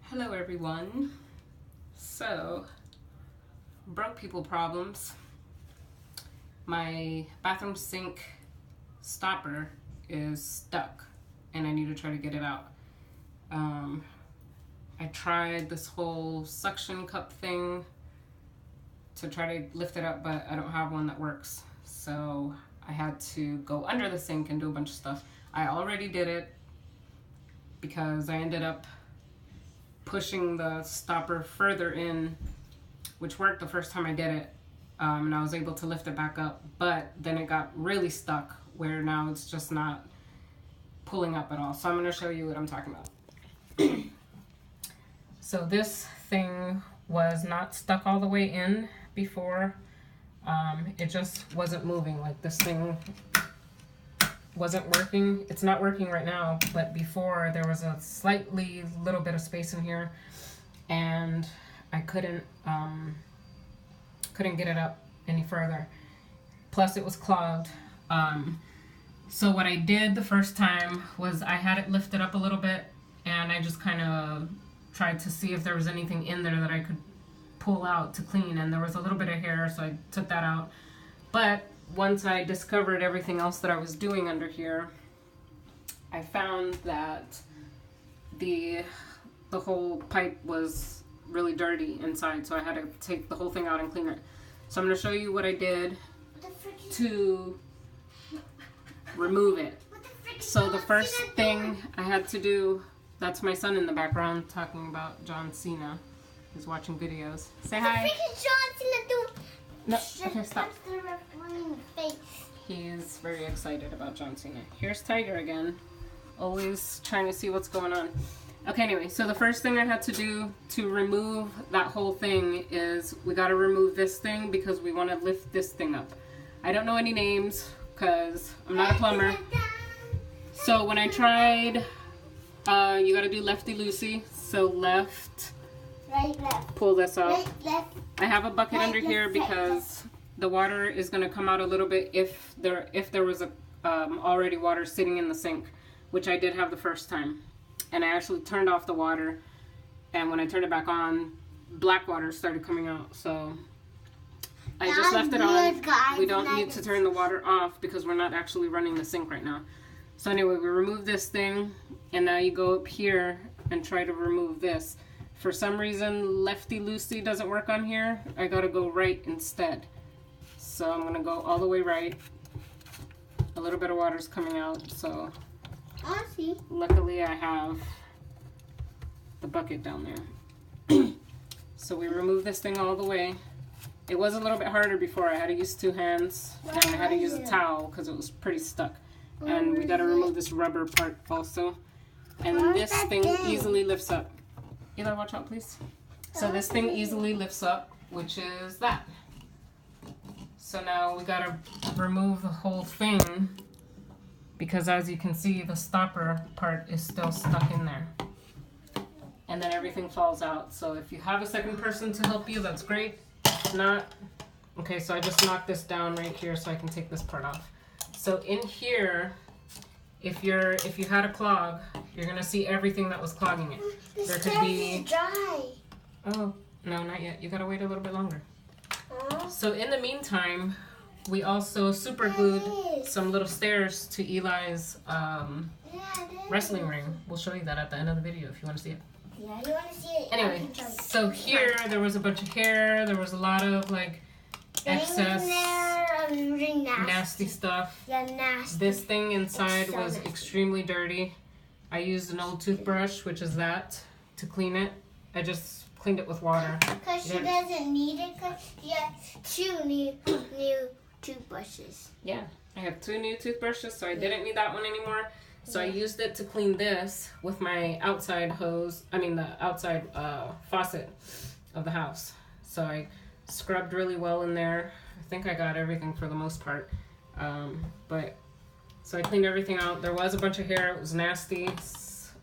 Hello everyone. So, broke people problems. My bathroom sink stopper is stuck and I need to try to get it out. I tried this whole suction cup thing to try to lift it up, but I don't have one that works. So I had to go under the sink and do a bunch of stuff. I already did it because I ended up pushing the stopper further in, which worked the first time I did it, and I was able to lift it back up, but then it got really stuck where now it's just not pulling up at all. So I'm going to show you what I'm talking about. So this thing was not stuck all the way in before. It just wasn't moving. Like, this thing wasn't working. It's not working right now, but before there was a slightly little bit of space in here and I couldn't get it up any further. Plus it was clogged. So what I did the first time was I had it lifted up a little bit and I just kind of tried to see if there was anything in there that I could pull out to clean, and there was a little bit of hair, so I took that out. But once I discovered everything else that I was doing under here, I found that the whole pipe was really dirty inside, so I had to take the whole thing out and clean it. So I'm going to show you what I did to remove it. So the first thing I had to do, that's my son in the background talking about John Cena. He's watching videos. Say hi. No, okay, stop. He's very excited about John Cena. Here's Tiger again, always trying to see what's going on. Okay, anyway, so the first thing I had to do to remove that whole thing is we got to remove this thing because we want to lift this thing up. I don't know any names because I'm not a plumber. So when I tried, you got to do lefty-loosey. So left. Right, left. Pull this up. Right, left. I have a bucket Right, under left, here right, because the water is going to come out a little bit if there was a already water sitting in the sink, which I did have the first time. And I actually turned off the water, and when I turned it back on, black water started coming out. So I just left it on. We don't need to turn the water off because we're not actually running the sink right now. So anyway, we remove this thing, and now you go up here and try to remove this. For some reason, lefty-loosey doesn't work on here. I gotta go right instead. So I'm gonna go all the way right. A little bit of water's coming out, so luckily I have the bucket down there. So we remove this thing all the way. It was a little bit harder before. I had to use two hands, and I had to use a towel because it was pretty stuck. And we gotta remove this rubber part also. And this thing easily lifts up. Eli, watch out, please. So this thing easily lifts up, which is that. So now we gotta remove the whole thing because, as you can see, the stopper part is still stuck in there. And then everything falls out. So if you have a second person to help you, that's great. If not, okay, so I just knocked this down right here so I can take this part off. So in here, if you had a clog, you're gonna see everything that was clogging it. There could be dry. Oh, no, not yet. You gotta wait a little bit longer. So in the meantime, we also super glued some little stairs to Eli's wrestling ring. We'll show you that at the end of the video if you want to see it. Yeah, you want to see it? Anyway, so here there was a bunch of hair. There was a lot of like excess nasty stuff. Yeah, nasty. This thing inside was extremely dirty. I used an old toothbrush, which is that, to clean it. I just cleaned it with water. Because she doesn't need it because she has two new toothbrushes. Yeah, I have two new toothbrushes, so I didn't need that one anymore. So I used it to clean this with my outside hose, the outside faucet of the house. So I scrubbed really well in there. I think I got everything for the most part. So I cleaned everything out. There was a bunch of hair. It was nasty.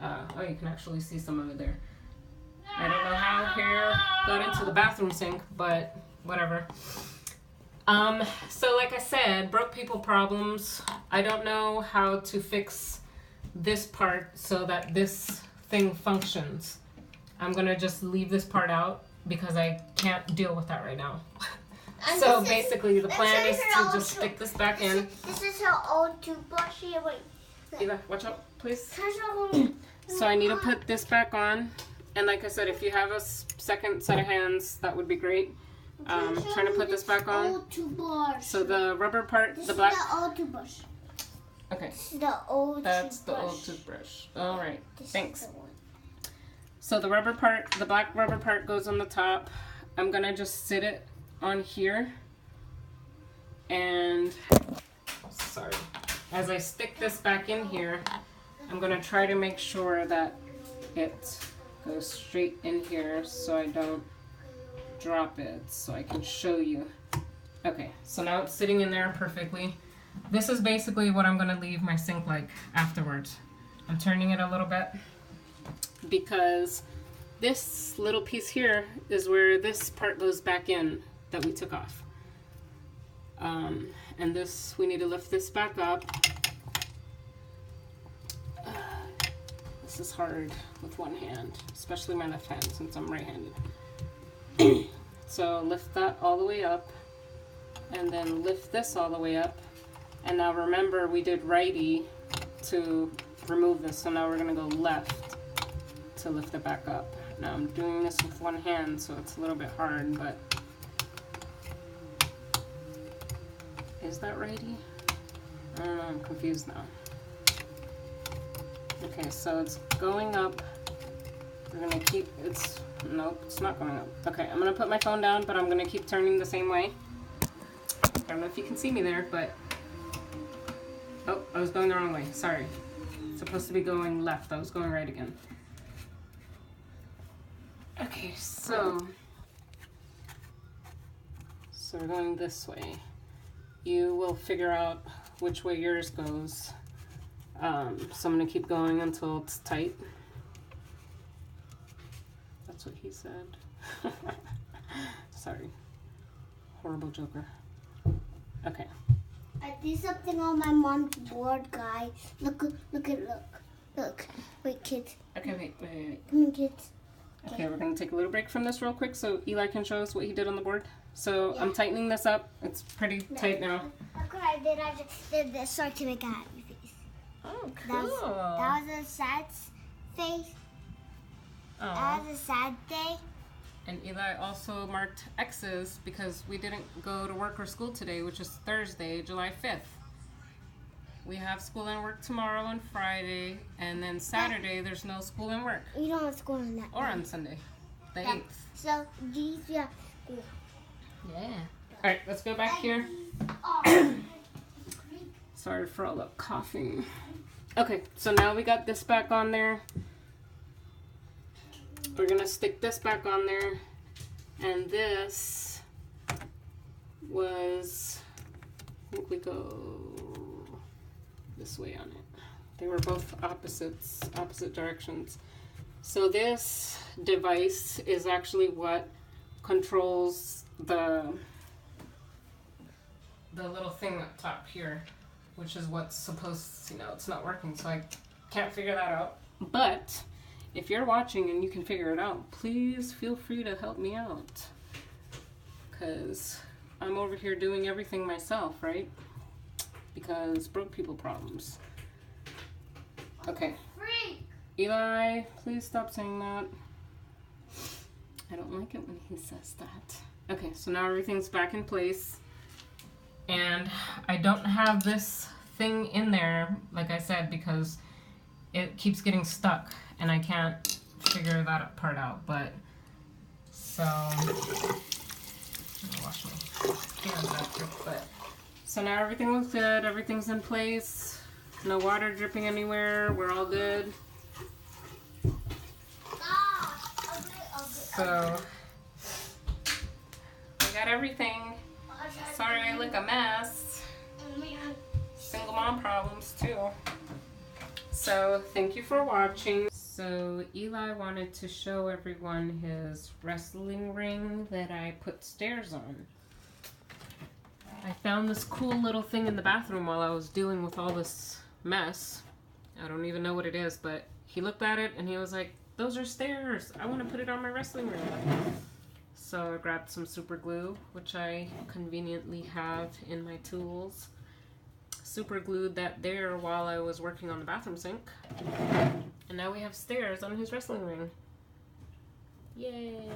Oh, you can actually see some of it there. I don't know how hair got into the bathroom sink, but whatever. So like I said, broke people problems. I don't know how to fix this part so that this thing functions. I'm gonna just leave this part out because I can't deal with that right now. And So this basically the plan is to old just stick this back in. This is her old toothbrush here. Wait. Eva, watch out, please. There's a So I need to put this back on. And like I said, if you have a second set of hands, that would be great. Trying to put this back on. old toothbrush. So the rubber part, This the black. is the old toothbrush. Okay, This is the old that's the toothbrush. old toothbrush. All right, This is thanks. the one. So the rubber part, the black rubber part goes on the top. I'm gonna just sit it on here. And, sorry, as I stick this back in here, I'm gonna try to make sure that it goes straight in here so I don't drop it, so I can show you. Okay, so now it's sitting in there perfectly. This is basically what I'm gonna leave my sink like afterwards. I'm turning it a little bit because this little piece here is where this part goes back in that we took off. And this, we need to lift this back up. This is hard with one hand, especially my left hand since I'm right-handed. So lift that all the way up and then lift this all the way up. And now remember we did righty to remove this, so now we're gonna go left to lift it back up. Now I'm doing this with one hand, so it's a little bit hard, but is that righty? I don't know, I'm confused now. Okay, so it's going up. We're gonna keep, nope, it's not going up. Okay, I'm gonna put my phone down, but I'm gonna keep turning the same way. I don't know if you can see me there, but, oh, I was going the wrong way, sorry. It's supposed to be going left, I was going right again. Okay, so we're going this way. You will figure out which way yours goes. So I'm gonna keep going until it's tight. That's what he said. Sorry. Horrible joker. Okay. I did something on my mom's board, guys. Look. Wait, kids. Okay, wait. Come on, kids. Okay, we're gonna take a little break from this real quick so Eli can show us what he did on the board. So Yeah. I'm tightening this up. It's pretty tight now. Look what I did. I just did this so I can make a happy face. Oh, That was a sad face. That was a sad day. And Eli also marked X's because we didn't go to work or school today, which is Thursday, July 5th. We have school and work tomorrow and Friday, and then Saturday there's no school and work. We don't have school on that Or day. on Sunday, the 8th. So these yeah. Yeah. Alright, let's go back here. Sorry for all the coughing. Okay, so now we got this back on there. We're gonna stick this back on there. And this was, I think we go this way on it. They were both opposite directions. So this device is actually what controls the little thing up top here, which is what's supposed, it's not working, so I can't figure that out. But if you're watching and you can figure it out, please feel free to help me out, because I'm over here doing everything myself, right? Because broke people problems. Okay. Eli, please stop saying that. I don't like it when he says that. Okay, so now everything's back in place. And I don't have this thing in there, like I said, because it keeps getting stuck and I can't figure that part out. But, so, I'm gonna wash my hands after. But, so now everything looks good, everything's in place. No water dripping anywhere, we're all good. So, we got everything. Sorry I look a mess. Single mom problems too. So, thank you for watching. So, Eli wanted to show everyone his wrestling ring that I put stairs on. I found this cool little thing in the bathroom while I was dealing with all this mess. I don't even know what it is, but he looked at it and he was like, those are stairs. I want to put it on my wrestling ring. So I grabbed some super glue, which I conveniently have in my tools. Super glued that there while I was working on the bathroom sink. And now we have stairs on his wrestling ring. Yay!